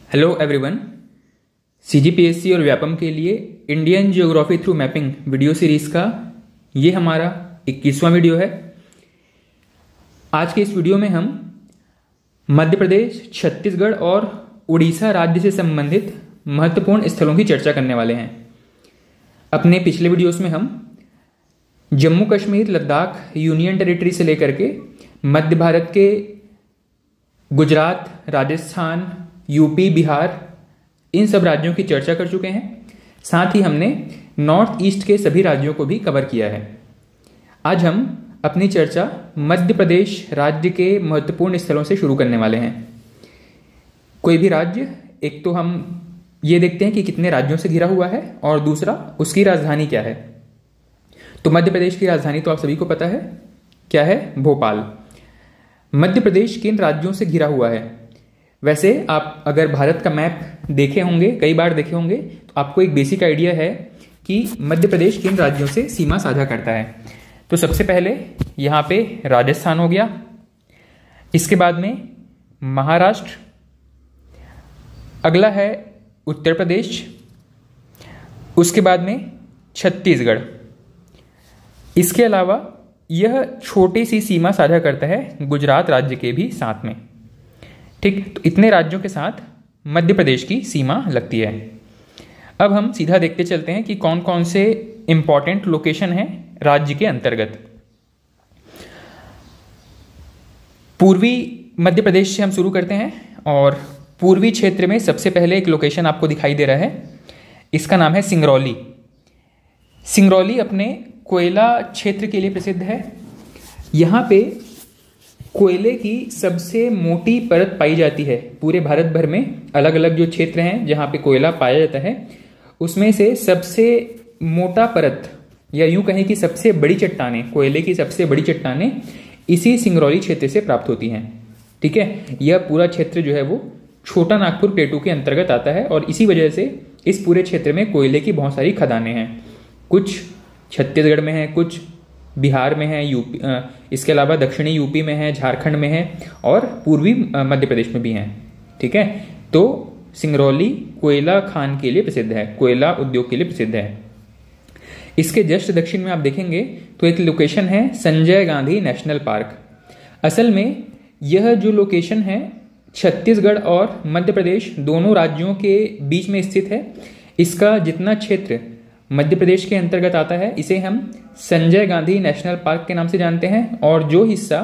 Hello everyone. CGPSC और व्यापम के लिए Indian geography through mapping video series का ये हमारा 21वां वीडियो है। आज के इस वीडियो में हम मध्य प्रदेश, छत्तीसगढ़ और उड़ीसा राज्य से संबंधित महत्वपूर्ण स्थलों की चर्चा करने वाले हैं। अपने पिछले वीडियोस में हम जम्मू कश्मीर, लद्दाख, यूनियन टेरिटरी से लेकर के मध्य भारत के गुजरात, राजस्थान, यूपी, बिहार, इन सब राज्यों की चर्चा कर चुके हैं। साथ ही हमने नॉर्थ ईस्ट के सभी राज्यों को भी कवर किया है। आज हम अपनी चर्चा मध्य प्रदेश राज्य के महत्वपूर्ण स्थलों से शुरू करने वाले हैं। कोई भी राज्य, एक तो हम ये देखते हैं कि कितने राज्यों से घिरा हुआ है और दूसरा उसकी राजधानी क्या है। तो मध्य प्रदेश की राजधानी तो आप सभी को पता है, क्या है? भोपाल। मध्य प्रदेश किन राज्यों से घिरा हुआ है? वैसे आप अगर भारत का मैप देखे होंगे, कई बार देखे होंगे, तो आपको एक बेसिक आइडिया है कि मध्य प्रदेश किन राज्यों से सीमा साझा करता है। तो सबसे पहले यहाँ पे राजस्थान हो गया, इसके बाद में महाराष्ट्र, अगला है उत्तर प्रदेश, उसके बाद में छत्तीसगढ़। इसके अलावा यह छोटी सी सीमा साझा करता है गुजरात राज्य के भी साथ में। ठीक, तो इतने राज्यों के साथ मध्य प्रदेश की सीमा लगती है। अब हम सीधा देखते चलते हैं कि कौन कौन से इंपॉर्टेंट लोकेशन हैं राज्य के अंतर्गत। पूर्वी मध्य प्रदेश से हम शुरू करते हैं और पूर्वी क्षेत्र में सबसे पहले एक लोकेशन आपको दिखाई दे रहा है, इसका नाम है सिंगरौली। सिंगरौली अपने कोयला क्षेत्र के लिए प्रसिद्ध है। यहाँ पे कोयले की सबसे मोटी परत पाई जाती है। पूरे भारत भर में अलग अलग जो क्षेत्र हैं जहाँ पे कोयला पाया जाता है, उसमें से सबसे मोटा परत, या यूं कहें कि सबसे बड़ी चट्टानें, कोयले की सबसे बड़ी चट्टानें इसी सिंगरौली क्षेत्र से प्राप्त होती हैं। ठीक है, यह पूरा क्षेत्र जो है वो छोटा नागपुर प्लेटू के अंतर्गत आता है और इसी वजह से इस पूरे क्षेत्र में कोयले की बहुत सारी खदानें हैं। कुछ छत्तीसगढ़ में है, कुछ बिहार में है, यूपी, इसके अलावा दक्षिणी यूपी में है, झारखंड में है और पूर्वी मध्य प्रदेश में भी हैं। ठीक है, तो सिंगरौली कोयला खान के लिए प्रसिद्ध है, कोयला उद्योग के लिए प्रसिद्ध है। इसके जस्ट दक्षिण में आप देखेंगे तो एक लोकेशन है संजय गांधी नेशनल पार्क। असल में यह जो लोकेशन है छत्तीसगढ़ और मध्य प्रदेश दोनों राज्यों के बीच में स्थित है। इसका जितना क्षेत्र मध्य प्रदेश के अंतर्गत आता है इसे हम संजय गांधी नेशनल पार्क के नाम से जानते हैं, और जो हिस्सा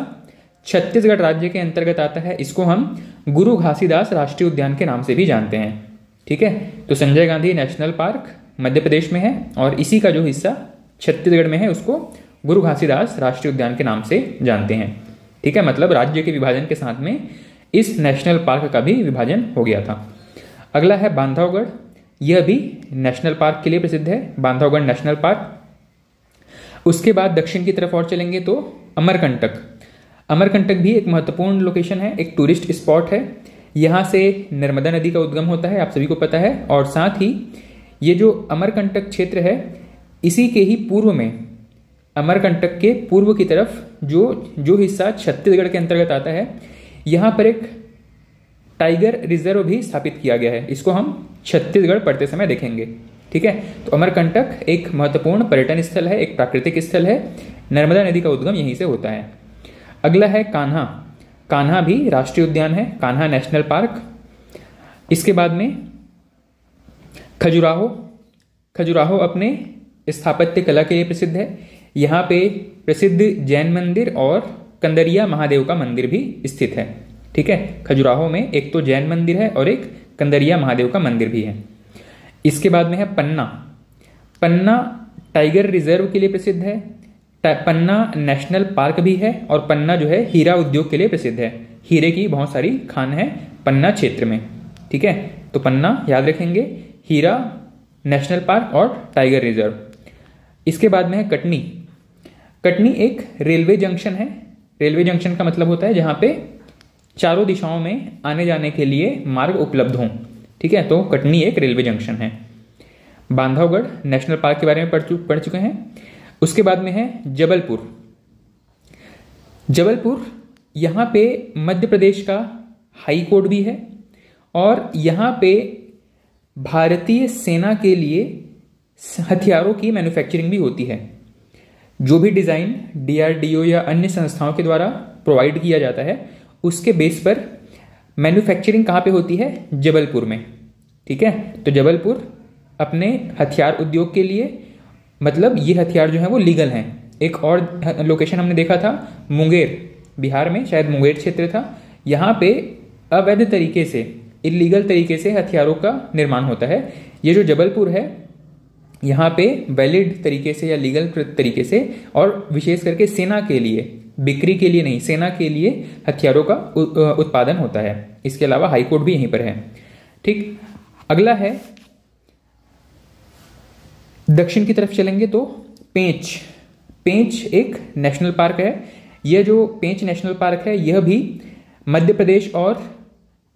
छत्तीसगढ़ राज्य के अंतर्गत आता है इसको हम गुरु घासीदास राष्ट्रीय उद्यान के नाम से भी जानते हैं। ठीक है, तो संजय गांधी नेशनल पार्क मध्य प्रदेश में है और इसी का जो हिस्सा छत्तीसगढ़ में है उसको गुरु घासीदास राष्ट्रीय उद्यान के नाम से जानते हैं। ठीक है, मतलब राज्य के विभाजन के साथ में इस नेशनल पार्क का भी विभाजन हो गया था। अगला है बांधवगढ़। यह भी नेशनल पार्क के लिए प्रसिद्ध है, बांधवगढ़ नेशनल पार्क। उसके बाद दक्षिण की तरफ और चलेंगे तो अमरकंटक। अमरकंटक भी एक महत्वपूर्ण लोकेशन है, एक टूरिस्ट स्पॉट है। यहाँ से नर्मदा नदी का उद्गम होता है, आप सभी को पता है। और साथ ही ये जो अमरकंटक क्षेत्र है, इसी के ही पूर्व में, अमरकंटक के पूर्व की तरफ जो हिस्सा छत्तीसगढ़ के अंतर्गत आता है, यहाँ पर एक टाइगर रिजर्व भी स्थापित किया गया है। इसको हम छत्तीसगढ़ पढ़ते समय देखेंगे। ठीक है, तो अमरकंटक एक महत्वपूर्ण पर्यटन स्थल है, एक प्राकृतिक स्थल है। नर्मदा नदी का उद्गम यहीं से होता है। अगला है कान्हा। कान्हा भी राष्ट्रीय उद्यान है, कान्हा नेशनल पार्क। इसके बाद में खजुराहो। खजुराहो अपने स्थापत्य कला के लिए प्रसिद्ध है। यहाँ पे प्रसिद्ध जैन मंदिर और कंदरिया महादेव का मंदिर भी स्थित है। ठीक है, खजुराहो में एक तो जैन मंदिर है और एक कंदरिया महादेव का मंदिर भी है। इसके बाद में है पन्ना। पन्ना टाइगर रिजर्व के लिए प्रसिद्ध है, पन्ना नेशनल पार्क भी है और पन्ना जो है हीरा उद्योग के लिए प्रसिद्ध है। हीरे की बहुत सारी खान है पन्ना क्षेत्र में। ठीक है, तो पन्ना याद रखेंगे, हीरा नेशनल पार्क और टाइगर रिजर्व। इसके बाद में है कटनी। कटनी एक रेलवे जंक्शन है। रेलवे जंक्शन का मतलब होता है जहां पे चारों दिशाओं में आने जाने के लिए मार्ग उपलब्ध हों। ठीक है, तो कटनी एक रेलवे जंक्शन है। बांधवगढ़ नेशनल पार्क के बारे में पढ़ चुके हैं। उसके बाद में है जबलपुर। जबलपुर यहाँ पे मध्य प्रदेश का हाई कोर्ट भी है और यहाँ पे भारतीय सेना के लिए हथियारों की मैन्युफैक्चरिंग भी होती है। जो भी डिज़ाइन DRDO या अन्य संस्थाओं के द्वारा प्रोवाइड किया जाता है उसके बेस पर मैन्युफैक्चरिंग कहाँ पे होती है? जबलपुर में। ठीक है, तो जबलपुर अपने हथियार उद्योग के लिए, मतलब ये हथियार जो है वो लीगल हैं। एक और लोकेशन हमने देखा था मुंगेर, बिहार में शायद मुंगेर क्षेत्र था, यहाँ पे अवैध तरीके से, इलीगल तरीके से हथियारों का निर्माण होता है। ये जो जबलपुर है यहाँ पे वैलिड तरीके से या लीगल तरीके से, और विशेष करके सेना के लिए, बिक्री के लिए नहीं, सेना के लिए हथियारों का उत्पादन होता है। इसके अलावा हाईकोर्ट भी यहीं पर है। ठीक, अगला है दक्षिण की तरफ चलेंगे तो पेंच। पेंच एक नेशनल पार्क है। यह जो पेंच नेशनल पार्क है यह भी मध्य प्रदेश और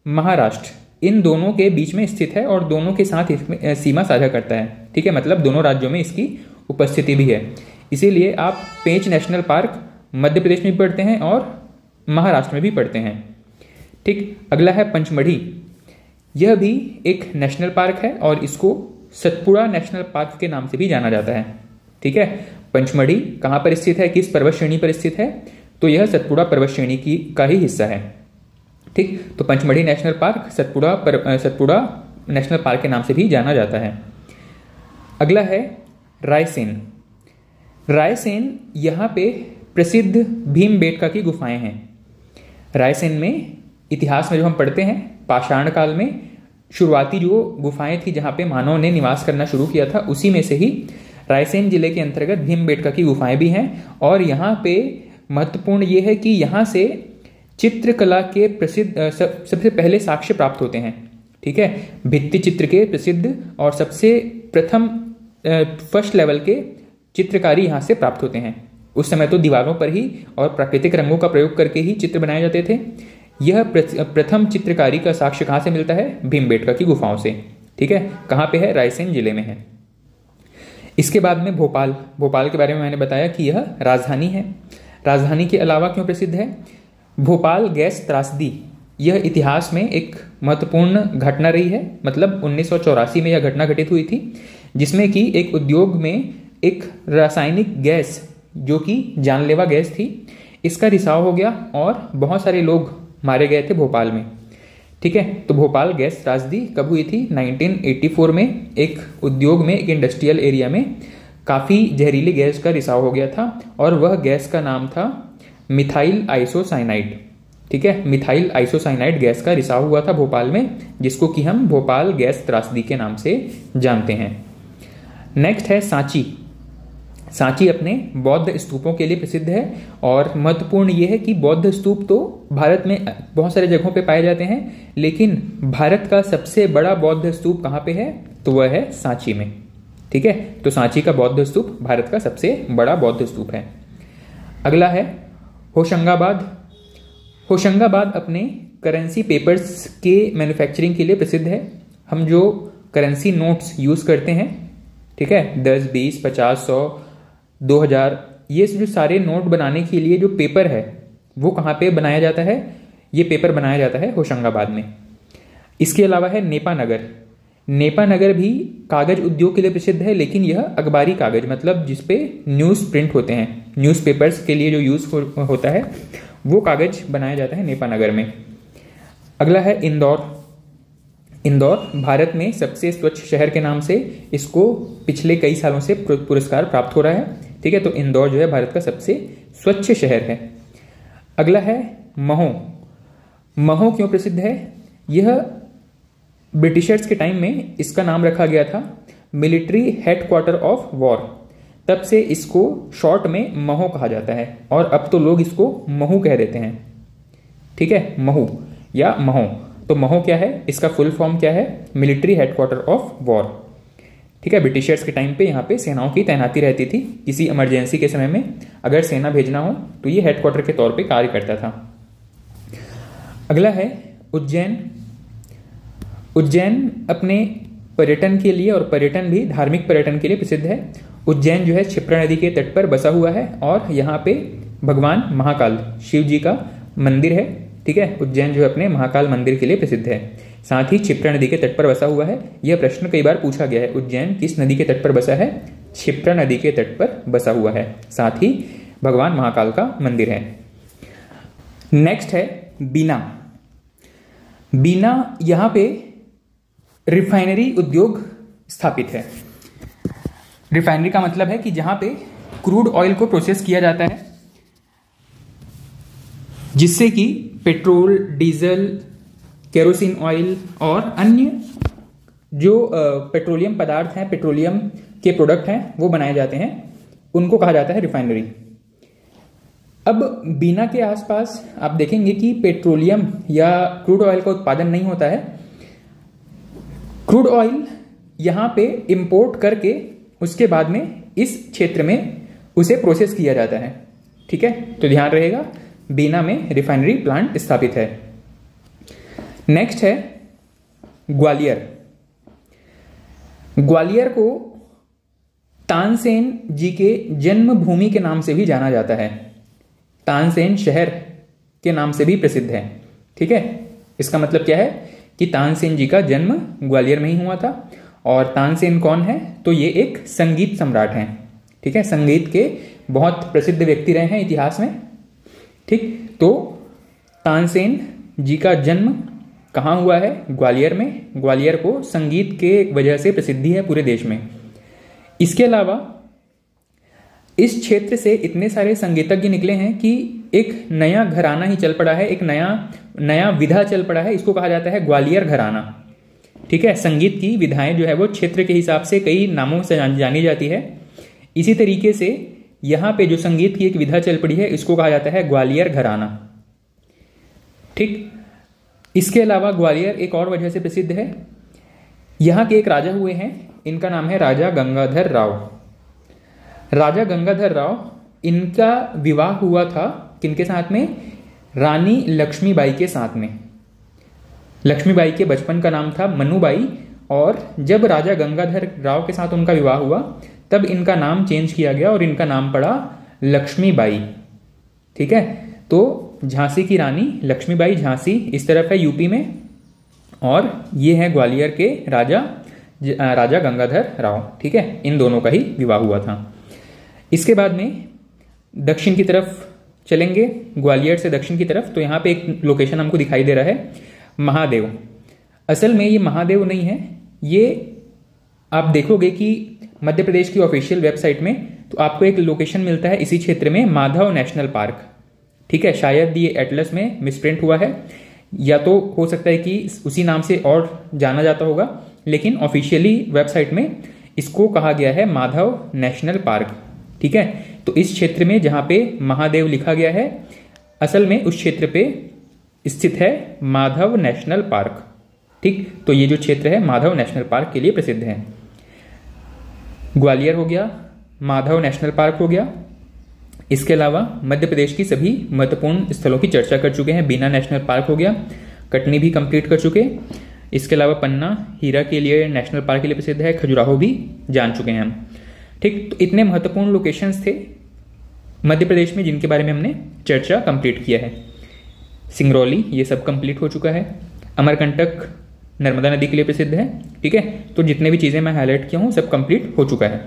महाराष्ट्र इन दोनों के बीच में स्थित है और दोनों के साथ इसमें सीमा साझा करता है। ठीक है, मतलब दोनों राज्यों में इसकी उपस्थिति भी है। इसीलिए आप पेंच नेशनल पार्क मध्य प्रदेश में भी पढ़ते हैं और महाराष्ट्र में भी पढ़ते हैं। ठीक, अगला है पंचमढ़ी। यह भी एक नेशनल पार्क है और इसको सतपुड़ा नेशनल पार्क के नाम से भी जाना जाता है। ठीक है, पंचमढ़ी कहाँ पर स्थित है, किस पर्वत श्रेणी पर स्थित है? तो यह सतपुड़ा पर्वत श्रेणी का ही हिस्सा है। ठीक, तो Pachmarhi national park Satpura national park के नाम से भी जाना जाता है। अगला है रायसेन। रायसेन यहाँ पे प्रसिद्ध भीमबेटका की गुफाएं हैं। रायसेन में इतिहास में जो हम पढ़ते हैं, पाषाण काल में शुरुआती जो गुफाएं थी जहाँ पे मानव ने निवास करना शुरू किया था, उसी में से ही रायसेन जिले के अंतर्गत भीमबेटका की गुफाएं भी हैं। और यहाँ पे महत्वपूर्ण ये है कि यहाँ से चित्रकला के प्रसिद्ध सबसे पहले साक्ष्य प्राप्त होते हैं। ठीक है, भित्ति चित्र के प्रसिद्ध और सबसे प्रथम फर्स्ट लेवल के चित्रकारी यहाँ से प्राप्त होते हैं। उस समय तो दीवारों पर ही और प्राकृतिक रंगों का प्रयोग करके ही चित्र बनाए जाते थे। यह प्रथम चित्रकारी का साक्ष्य कहाँ से मिलता है? भीमबेटका की गुफाओं से। ठीक है, कहाँ पे है? रायसेन जिले में है। इसके बाद में भोपाल। भोपाल के बारे में मैंने बताया कि यह राजधानी है। राजधानी के अलावा क्यों प्रसिद्ध है? भोपाल गैस त्रासदी, यह इतिहास में एक महत्वपूर्ण घटना रही है। मतलब 1984 में यह घटना घटित हुई थी, जिसमें कि एक उद्योग में एक रासायनिक गैस जो कि जानलेवा गैस थी, इसका रिसाव हो गया और बहुत सारे लोग मारे गए थे भोपाल में। ठीक है, तो भोपाल गैस त्रासदी कब हुई थी? 1984 में एक उद्योग में, एक इंडस्ट्रियल एरिया में काफ़ी जहरीली गैस का रिसाव हो गया था और वह गैस का नाम था मिथाइल आइसोसाइनाइड। ठीक है, मिथाइल आइसोसाइनाइड गैस का रिसाव हुआ था भोपाल में, जिसको कि हम भोपाल गैस त्रासदी के नाम से जानते हैं। नेक्स्ट है सांची। सांची अपने बौद्ध स्तूपों के लिए प्रसिद्ध है और महत्वपूर्ण यह है कि बौद्ध स्तूप तो भारत में बहुत सारे जगहों पे पाए जाते हैं, लेकिन भारत का सबसे बड़ा बौद्ध स्तूप कहाँ पे है? तो वह है सांची में। ठीक है, तो सांची का बौद्ध स्तूप भारत का सबसे बड़ा बौद्ध स्तूप है। अगला है होशंगाबाद। होशंगाबाद अपने करेंसी पेपर्स के मैन्युफैक्चरिंग के लिए प्रसिद्ध है। हम जो करेंसी नोट्स यूज़ करते हैं, ठीक है, 10, 20, 50, 100, 2000, ये जो सारे नोट बनाने के लिए जो पेपर है वो कहाँ पे बनाया जाता है? ये पेपर बनाया जाता है होशंगाबाद में। इसके अलावा है नेपानगर। नेपानगर भी कागज उद्योग के लिए प्रसिद्ध है, लेकिन यह अखबारी कागज, मतलब जिसपे न्यूज़ प्रिंट होते हैं, न्यूज़पेपर्स के लिए जो यूज़ होता है वो कागज बनाया जाता है नेपानगर में। अगला है इंदौर। इंदौर भारत में सबसे स्वच्छ शहर के नाम से इसको पिछले कई सालों से पुरस्कार प्राप्त हो रहा है। ठीक है, तो इंदौर जो है भारत का सबसे स्वच्छ शहर है। अगला है महू। महू क्यों प्रसिद्ध है? यह ब्रिटिशर्स के टाइम में इसका नाम रखा गया था मिलिट्री हेडक्वार्टर ऑफ वॉर, तब से इसको शॉर्ट में महू कहा जाता है और अब तो लोग इसको महू कह देते हैं। ठीक है, महू या महू। तो महू क्या है? इसका फुल फॉर्म क्या है? Military headquarter of war. ठीक है, ब्रिटिशर्स के टाइम पे यहाँ पे सेनाओं की तैनाती रहती थी। किसी इमरजेंसी के समय में अगर सेना भेजना हो तो ये हेडक्वार्टर के तौर पे कार्य करता था। अगला है उज्जैन। उज्जैन अपने पर्यटन के लिए, और पर्यटन भी धार्मिक पर्यटन के लिए प्रसिद्ध है। उज्जैन जो है क्षिप्रा नदी के तट पर बसा हुआ है और यहाँ पे भगवान महाकाल शिव जी का मंदिर है। ठीक है, उज्जैन जो है अपने महाकाल मंदिर के लिए प्रसिद्ध है। साथ ही क्षिप्रा नदी के तट पर बसा हुआ है। यह प्रश्न कई बार पूछा गया है। उज्जैन किस नदी के तट पर बसा है? क्षिप्रा नदी के तट पर बसा हुआ है। साथ ही भगवान महाकाल का मंदिर है। नेक्स्ट है बीना। बीना यहां पे रिफाइनरी उद्योग स्थापित है। रिफाइनरी का मतलब है कि जहां पे क्रूड ऑयल को प्रोसेस किया जाता है जिससे कि पेट्रोल, डीजल, केरोसिन ऑयल और अन्य जो पेट्रोलियम पदार्थ हैं, पेट्रोलियम के प्रोडक्ट हैं, वो बनाए जाते हैं, उनको कहा जाता है रिफाइनरी। अब बीना के आसपास आप देखेंगे कि पेट्रोलियम या क्रूड ऑयल का उत्पादन नहीं होता है। क्रूड ऑयल यहां पे इंपोर्ट करके उसके बाद में इस क्षेत्र में उसे प्रोसेस किया जाता है। ठीक है, तो ध्यान रहेगा बीना में रिफाइनरी प्लांट स्थापित है। नेक्स्ट है ग्वालियर। ग्वालियर को तानसेन जी के जन्मभूमि के नाम से भी जाना जाता है। तानसेन शहर के नाम से भी प्रसिद्ध है। ठीक है, इसका मतलब क्या है कि तानसेन जी का जन्म ग्वालियर में ही हुआ था। और तानसेन कौन है? तो ये एक संगीत सम्राट हैं। ठीक है, संगीत के बहुत प्रसिद्ध व्यक्ति रहे हैं इतिहास में। ठीक, तो तानसेन जी का जन्म कहाँ हुआ है? ग्वालियर में। ग्वालियर को संगीत के वजह से प्रसिद्धि है पूरे देश में। इसके अलावा इस क्षेत्र से इतने सारे संगीतज्ञ निकले हैं कि एक नया घराना ही चल पड़ा है, एक नया विधा चल पड़ा है। इसको कहा जाता है ग्वालियर घराना। ठीक है, संगीत की विधाएं जो है वो क्षेत्र के हिसाब से कई नामों से जानी जाती है। इसी तरीके से यहां पे जो संगीत की एक विधा चल पड़ी है इसको कहा जाता है ग्वालियर घराना। ठीक, इसके अलावा ग्वालियर एक और वजह से प्रसिद्ध है। यहां के एक राजा हुए हैं, इनका नाम है राजा गंगाधर राव। राजा गंगाधर राव, इनका विवाह हुआ था किनके साथ में? रानी लक्ष्मीबाई के साथ में। लक्ष्मीबाई के बचपन का नाम था मनुबाई, और जब राजा गंगाधर राव के साथ उनका विवाह हुआ तब इनका नाम चेंज किया गया और इनका नाम पड़ा लक्ष्मीबाई। ठीक है, तो झांसी की रानी लक्ष्मीबाई, झांसी इस तरफ है यूपी में, और ये है ग्वालियर के राजा गंगाधर राव। ठीक है, इन दोनों का ही विवाह हुआ था। इसके बाद में दक्षिण की तरफ चलेंगे, ग्वालियर से दक्षिण की तरफ, तो यहाँ पे एक लोकेशन हमको दिखाई दे रहा है महादेव। असल में ये महादेव नहीं है, ये आप देखोगे कि मध्य प्रदेश की ऑफिशियल वेबसाइट में तो आपको एक लोकेशन मिलता है इसी क्षेत्र में, माधव नेशनल पार्क। ठीक है, शायद ये एटलस में मिसप्रिंट हुआ है, या तो हो सकता है कि उसी नाम से और जाना जाता होगा, लेकिन ऑफिशियली वेबसाइट में इसको कहा गया है माधव नेशनल पार्क। ठीक है, तो इस क्षेत्र में जहां पे महादेव लिखा गया है, असल में उस क्षेत्र पे स्थित है माधव नेशनल पार्क। ठीक, तो ये जो क्षेत्र है माधव नेशनल पार्क के लिए प्रसिद्ध है। ग्वालियर हो गया, माधव नेशनल पार्क हो गया। इसके अलावा मध्य प्रदेश की सभी महत्वपूर्ण स्थलों की चर्चा कर चुके हैं। बीना नेशनल पार्क हो गया, कटनी भी कंप्लीट कर चुके। इसके अलावा पन्ना हीरा के लिए नेशनल पार्क के लिए प्रसिद्ध है, खजुराहो भी जान चुके हैं हम। ठीक, तो इतने महत्वपूर्ण लोकेशंस थे मध्य प्रदेश में जिनके बारे में हमने चर्चा कंप्लीट किया है। सिंगरौली ये सब कंप्लीट हो चुका है। अमरकंटक नर्मदा नदी के लिए प्रसिद्ध है। ठीक है, तो जितने भी चीज़ें मैं हाईलाइट किया हूँ सब कंप्लीट हो चुका है।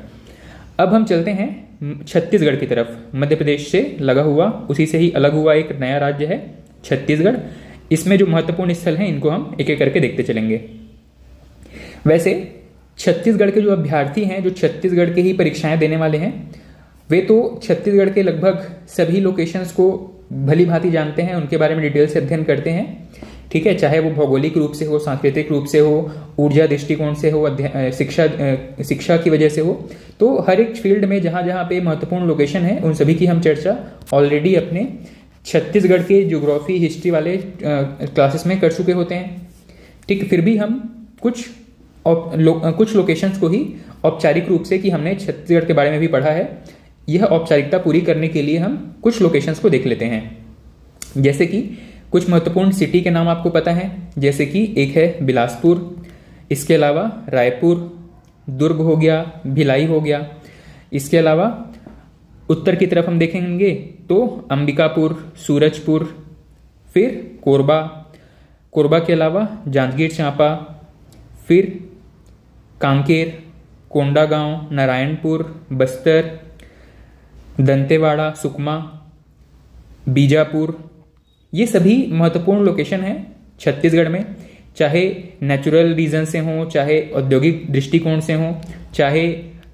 अब हम चलते हैं छत्तीसगढ़ की तरफ। मध्य प्रदेश से लगा हुआ, उसी से ही अलग हुआ एक नया राज्य है छत्तीसगढ़। इसमें जो महत्वपूर्ण स्थल हैं इनको हम एक एक करके देखते चलेंगे। वैसे छत्तीसगढ़ के जो अभ्यर्थी हैं, जो छत्तीसगढ़ के ही परीक्षाएं देने वाले हैं, वे तो छत्तीसगढ़ के लगभग सभी लोकेशंस को भली भांति जानते हैं, उनके बारे में डिटेल से अध्ययन करते हैं। ठीक है, चाहे वो भौगोलिक रूप से हो, सांस्कृतिक रूप से हो, ऊर्जा दृष्टिकोण से हो, शिक्षा की वजह से हो, तो हर एक फील्ड में जहां जहां पे महत्वपूर्ण लोकेशन है उन सभी की हम चर्चा ऑलरेडी अपने छत्तीसगढ़ के ज्योग्राफी हिस्ट्री वाले क्लासेस में कर चुके होते हैं। ठीक, फिर भी हम कुछ लोकेशंस को ही औपचारिक रूप से, कि हमने छत्तीसगढ़ के बारे में भी पढ़ा है, यह औपचारिकता पूरी करने के लिए हम कुछ लोकेशंस को देख लेते हैं। जैसे कि कुछ महत्वपूर्ण सिटी के नाम आपको पता है, जैसे कि एक है बिलासपुर, इसके अलावा रायपुर, दुर्ग हो गया, भिलाई हो गया। इसके अलावा उत्तर की तरफ हम देखेंगे तो अंबिकापुर, सूरजपुर, फिर कोरबा, कोरबा के अलावा जांजगीर चांपा, फिर कांकेर, कोंडागांव, नारायणपुर, बस्तर, दंतेवाड़ा, सुकमा, बीजापुर, ये सभी महत्वपूर्ण लोकेशन हैं छत्तीसगढ़ में। चाहे नेचुरल रीजन से हों, चाहे औद्योगिक दृष्टिकोण से हों, चाहे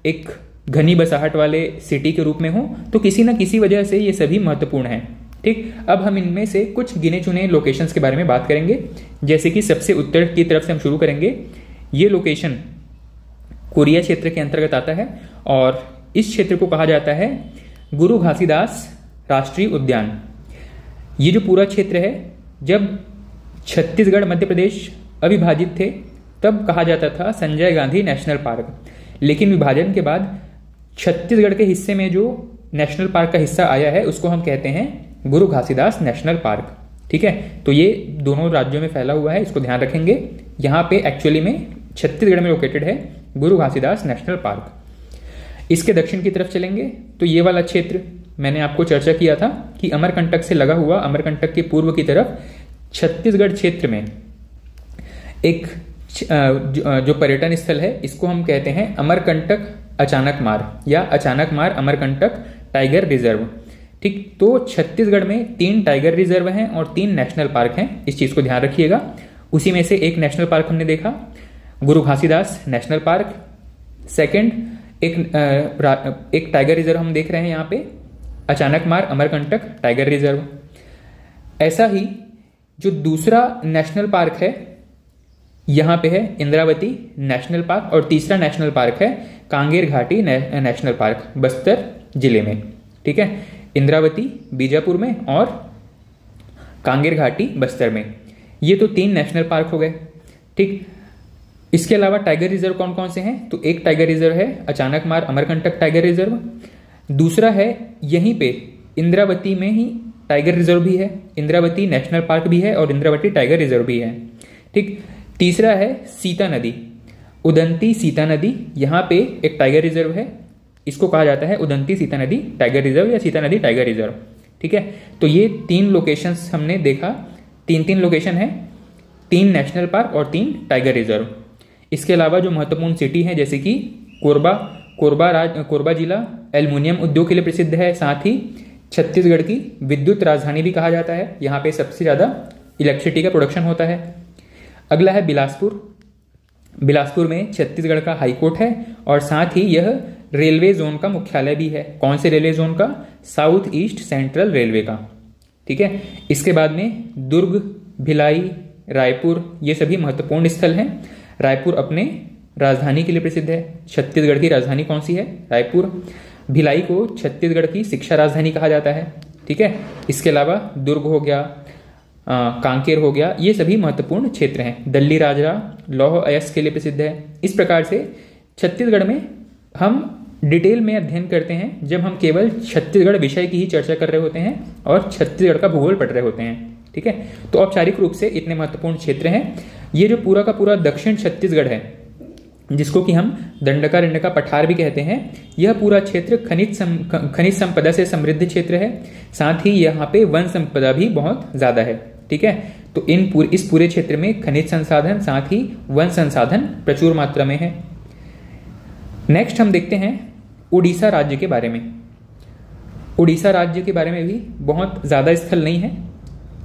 एक घनी बसाहट वाले सिटी के रूप में हों, तो किसी न किसी वजह से ये सभी महत्वपूर्ण हैं। ठीक, अब हम इनमें से कुछ गिने चुने लोकेशंस के बारे में बात करेंगे। जैसे कि सबसे उत्तर की तरफ से हम शुरू करेंगे। ये लोकेशन कोरिया क्षेत्र के अंतर्गत आता है और इस क्षेत्र को कहा जाता है गुरु घासीदास राष्ट्रीय उद्यान। ये जो पूरा क्षेत्र है, जब छत्तीसगढ़ मध्य प्रदेश अविभाजित थे तब कहा जाता था संजय गांधी नेशनल पार्क, लेकिन विभाजन के बाद छत्तीसगढ़ के हिस्से में जो नेशनल पार्क का हिस्सा आया है उसको हम कहते हैं गुरु घासीदास नेशनल पार्क। ठीक है, तो ये दोनों राज्यों में फैला हुआ है, इसको ध्यान रखेंगे। यहाँ पे एक्चुअली में छत्तीसगढ़ में लोकेटेड है गुरु घासीदास नेशनल पार्क। इसके दक्षिण की तरफ चलेंगे तो ये वाला क्षेत्र मैंने आपको चर्चा किया था कि अमरकंटक से लगा हुआ, अमरकंटक के पूर्व की तरफ छत्तीसगढ़ क्षेत्र में एक जो पर्यटन स्थल है इसको हम कहते हैं अमरकंटक अचानक मार या अचानक मार अमरकंटक टाइगर रिजर्व। ठीक, तो छत्तीसगढ़ में 3 टाइगर रिजर्व हैं और 3 नेशनल पार्क हैं, इस चीज को ध्यान रखिएगा। उसी में से एक नेशनल पार्क हमने देखा, गुरु घासीदास नेशनल पार्क। सेकंड एक टाइगर रिजर्व हम देख रहे हैं यहाँ पे, अचानक मार अमरकंटक टाइगर रिजर्व। ऐसा ही जो दूसरा नेशनल पार्क है यहाँ पे है इंद्रावती नेशनल पार्क, और तीसरा नेशनल पार्क है कांगेर घाटी नेशनल पार्क बस्तर जिले में। ठीक है, इंद्रावती बीजापुर में और कांगेर घाटी बस्तर में। ये तो 3 नेशनल पार्क हो गए। ठीक, इसके अलावा टाइगर रिजर्व कौन कौन से हैं? तो एक टाइगर रिजर्व है अचानक मार अमरकंटक टाइगर रिजर्व, दूसरा है यहीं पे इंद्रावती में ही टाइगर रिजर्व भी है, इंद्रावती नेशनल पार्क भी है और इंद्रावती टाइगर रिजर्व भी है। ठीक, तीसरा है सीता नदी, उदंती सीता नदी, यहाँ पे एक टाइगर रिजर्व है, इसको कहा जाता है उदंती सीता नदी टाइगर रिजर्व या सीता नदी टाइगर रिजर्व। ठीक है, तो ये 3 लोकेशंस हमने देखा, 3 लोकेशन है, 3 नेशनल पार्क और 3 टाइगर रिजर्व। इसके अलावा जो महत्वपूर्ण सिटी है जैसे कि कोरबा जिला एल्युमिनियम उद्योग के लिए प्रसिद्ध है, साथ ही छत्तीसगढ़ की विद्युत राजधानी भी कहा जाता है, यहाँ पे सबसे ज़्यादा इलेक्ट्रिसिटी का प्रोडक्शन होता है। अगला है बिलासपुर में छत्तीसगढ़ का हाईकोर्ट है और साथ ही यह रेलवे जोन का मुख्यालय भी है। कौन से रेलवे जोन का? साउथ ईस्ट सेंट्रल रेलवे का। ठीक है, इसके बाद में दुर्ग, भिलाई, रायपुर, ये सभी महत्वपूर्ण स्थल हैं। रायपुर अपने राजधानी के लिए प्रसिद्ध है। छत्तीसगढ़ की राजधानी कौन सी है? रायपुर। भिलाई को छत्तीसगढ़ की शिक्षा राजधानी कहा जाता है। ठीक है, इसके अलावा दुर्ग हो गया, कांकेर हो गया, ये सभी महत्वपूर्ण क्षेत्र हैं। दल्ली राजरा लौह अयस्क के लिए प्रसिद्ध है। इस प्रकार से छत्तीसगढ़ में हम डिटेल में अध्ययन करते हैं जब हम केवल छत्तीसगढ़ विषय की ही चर्चा कर रहे होते हैं और छत्तीसगढ़ का भूगोल पढ़ रहे होते हैं। ठीक है, तो औपचारिक रूप से इतने महत्वपूर्ण क्षेत्र हैं। ये जो पूरा का पूरा दक्षिण छत्तीसगढ़ है, जिसको कि हम दंडकारण्य पठार भी कहते हैं, यह पूरा क्षेत्र खनिज संपदा से समृद्ध क्षेत्र है। साथ ही यहाँ पे वन संपदा भी बहुत ज्यादा है। ठीक है, तो इस पूरे क्षेत्र में खनिज संसाधन साथ ही वन संसाधन प्रचुर मात्रा में है। नेक्स्ट हम देखते हैं उड़ीसा राज्य के बारे में। उड़ीसा राज्य के बारे में भी बहुत ज्यादा स्थल नहीं है।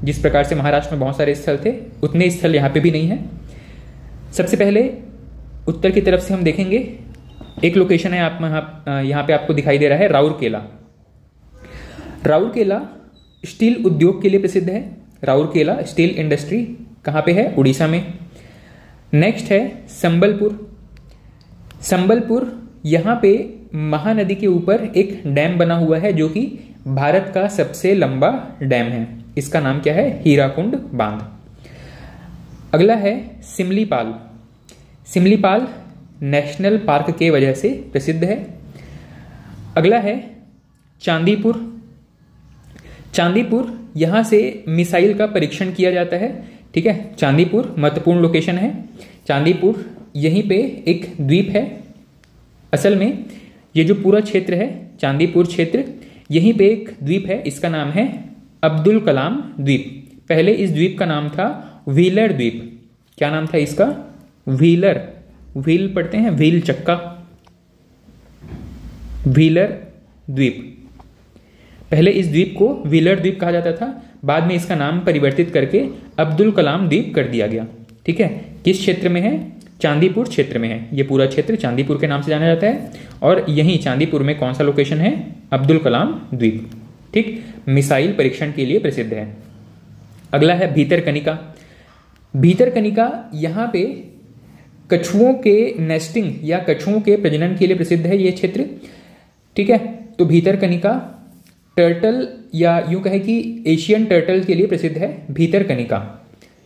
जिस प्रकार से महाराष्ट्र में बहुत सारे स्थल थे, उतने स्थल यहाँ पे भी नहीं है। सबसे पहले उत्तर की तरफ से हम देखेंगे, एक लोकेशन है आप यहाँ पे आपको दिखाई दे रहा है राउरकेला। राउरकेला स्टील उद्योग के लिए प्रसिद्ध है। राउरकेला स्टील इंडस्ट्री कहाँ पे है? उड़ीसा में। नेक्स्ट है संबलपुर, यहाँ पे महानदी के ऊपर एक डैम बना हुआ है जो कि भारत का सबसे लंबा डैम है। इसका नाम क्या है? हीराकुंड बांध। अगला है सिमलीपाल नेशनल पार्क के वजह से प्रसिद्ध है। अगला है चांदीपुर, यहां से मिसाइल का परीक्षण किया जाता है। ठीक है, चांदीपुर महत्वपूर्ण लोकेशन है। चांदीपुर यहीं पे एक द्वीप है। असल में ये जो पूरा क्षेत्र है चांदीपुर क्षेत्र, यहीं पे एक द्वीप है, इसका नाम है अब्दुल कलाम द्वीप। पहले इस द्वीप का नाम था व्हीलर द्वीप। क्या नाम था इसका? व्हीलर, व्हील पढ़ते हैं, व्हील चक्का, व्हीलर द्वीप। पहले इस द्वीप को व्हीलर द्वीप कहा जाता था, बाद में इसका नाम परिवर्तित करके अब्दुल कलाम द्वीप कर दिया गया। ठीक है, किस क्षेत्र में है? चांदीपुर क्षेत्र में है। ये पूरा क्षेत्र चांदीपुर के नाम से जाना जाता है और यहीं चांदीपुर में कौन सा लोकेशन है? अब्दुल कलाम द्वीप। ठीक, मिसाइल परीक्षण के लिए प्रसिद्ध है। अगला है भीतरकनिका। भीतरकनिका यहाँ पे कछुओं के नेस्टिंग या कछुओं के प्रजनन के लिए प्रसिद्ध है ये क्षेत्र। ठीक है, तो भीतरकनिका टर्टल या यूं कहे कि एशियन टर्टल के लिए प्रसिद्ध है भीतरकनिका।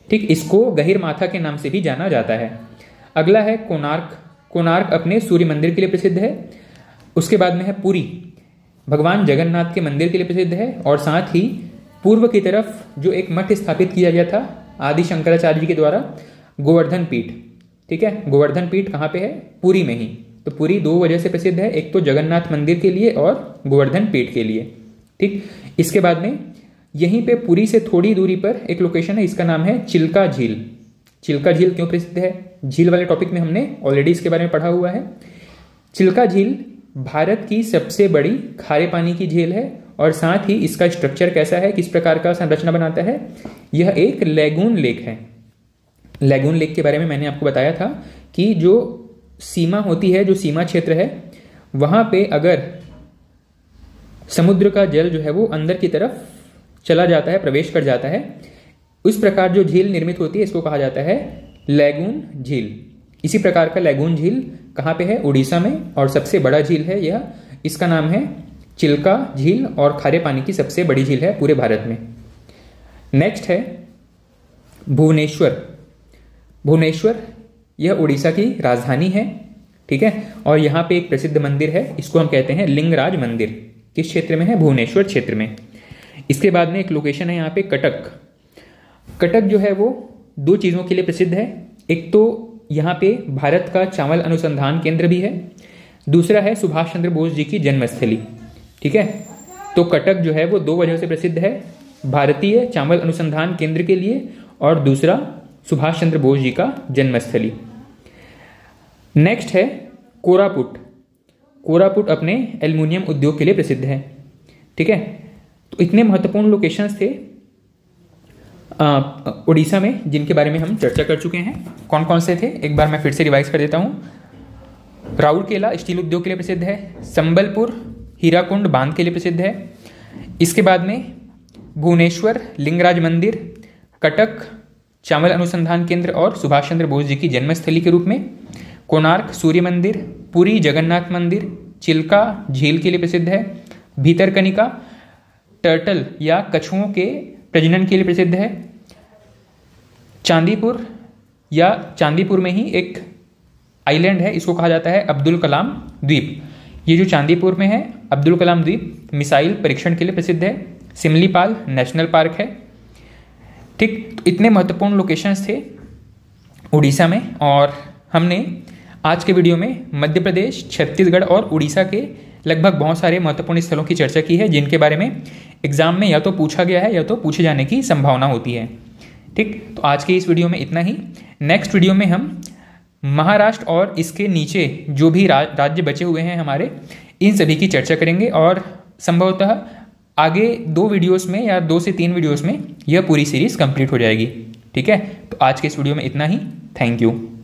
ठीक, इसको गहिरमाथा के नाम से भी जाना जाता है। अगला है कोणार्क। कोणार्क अपने सूर्य मंदिर के लिए प्रसिद्ध है। उसके बाद में है पुरी, भगवान जगन्नाथ के मंदिर के लिए प्रसिद्ध है और साथ ही पूर्व की तरफ जो एक मठ स्थापित किया गया था आदि शंकराचार्य जी के द्वारा, गोवर्धन पीठ। ठीक है, गोवर्धन पीठ कहाँ पे है? पुरी में ही। तो पुरी दो वजह से प्रसिद्ध है, एक तो जगन्नाथ मंदिर के लिए और गोवर्धन पीठ के लिए। ठीक, इसके बाद में यहीं पे पुरी से थोड़ी दूरी पर एक लोकेशन है, इसका नाम है चिल्का झील। चिल्का झील क्यों प्रसिद्ध है? झील वाले टॉपिक में हमने ऑलरेडी इसके बारे में पढ़ा हुआ है। चिल्का झील भारत की सबसे बड़ी खारे पानी की झील है और साथ ही इसका स्ट्रक्चर कैसा है, किस प्रकार का संरचना बनाता है? यह एक लैगून लेक है। लैगून लेक के बारे में मैंने आपको बताया था कि जो सीमा होती है, जो सीमा क्षेत्र है, वहां पे अगर समुद्र का जल जो है वो अंदर की तरफ चला जाता है, प्रवेश कर जाता है, उस प्रकार जो झील निर्मित होती है इसको कहा जाता है लैगून झील। इसी प्रकार का लैगून झील कहाँ पे है? उड़ीसा में, और सबसे बड़ा झील है यह, इसका नाम है चिल्का झील और खारे पानी की सबसे बड़ी झील है पूरे भारत में। नेक्स्ट है भुवनेश्वर। भुवनेश्वर यह उड़ीसा की राजधानी है। ठीक है, और यहाँ पे एक प्रसिद्ध मंदिर है, इसको हम कहते हैं लिंगराज मंदिर। किस क्षेत्र में है? भुवनेश्वर क्षेत्र में। इसके बाद में एक लोकेशन है यहाँ पे कटक। कटक जो है वो दो चीज़ों के लिए प्रसिद्ध है। एक तो यहाँ पे भारत का चावल अनुसंधान केंद्र भी है, दूसरा है सुभाष चंद्र बोस जी की जन्मस्थली। ठीक है, तो कटक जो है वो दो वजह से प्रसिद्ध है, भारतीय चावल अनुसंधान केंद्र के लिए और दूसरा सुभाष चंद्र बोस जी का जन्मस्थली। नेक्स्ट है कोरापुट। कोरापुट अपने एल्युमिनियम उद्योग के लिए प्रसिद्ध है। ठीक है, तो इतने महत्वपूर्ण लोकेशंस थे उड़ीसा में जिनके बारे में हम चर्चा कर चुके हैं। कौन कौन से थे एक बार मैं फिर से रिवाइज कर देता हूँ। राउरकेला स्टील उद्योग के लिए प्रसिद्ध है, संबलपुर हीराकुंड बांध के लिए प्रसिद्ध है, इसके बाद में भुवनेश्वर लिंगराज मंदिर, कटक चावल अनुसंधान केंद्र और सुभाष चंद्र बोस जी की जन्मस्थली के रूप में, कोणार्क सूर्य मंदिर, पुरी जगन्नाथ मंदिर, चिल्का झील के लिए प्रसिद्ध है, भीतरकनिका टर्टल या कछुओं के प्रजनन के लिए प्रसिद्ध है, चांदीपुर या चांदीपुर में ही एक आइलैंड है, इसको कहा जाता है अब्दुल कलाम द्वीप। ये जो चांदीपुर में है अब्दुल कलाम द्वीप मिसाइल परीक्षण के लिए प्रसिद्ध है, सिमलीपाल नेशनल पार्क है। ठीक, तो इतने महत्वपूर्ण लोकेशंस थे उड़ीसा में और हमने आज के वीडियो में मध्य प्रदेश, छत्तीसगढ़ और उड़ीसा के लगभग बहुत सारे महत्वपूर्ण स्थलों की चर्चा की है जिनके बारे में एग्जाम में या तो पूछा गया है या तो पूछे जाने की संभावना होती है। ठीक, तो आज के इस वीडियो में इतना ही। नेक्स्ट वीडियो में हम महाराष्ट्र और इसके नीचे जो भी राज्य बचे हुए हैं हमारे, इन सभी की चर्चा करेंगे और संभवतः आगे 2 वीडियोस में या 2 से 3 वीडियोस में यह पूरी सीरीज कंप्लीट हो जाएगी। ठीक है, तो आज के इस वीडियो में इतना ही। Thank you.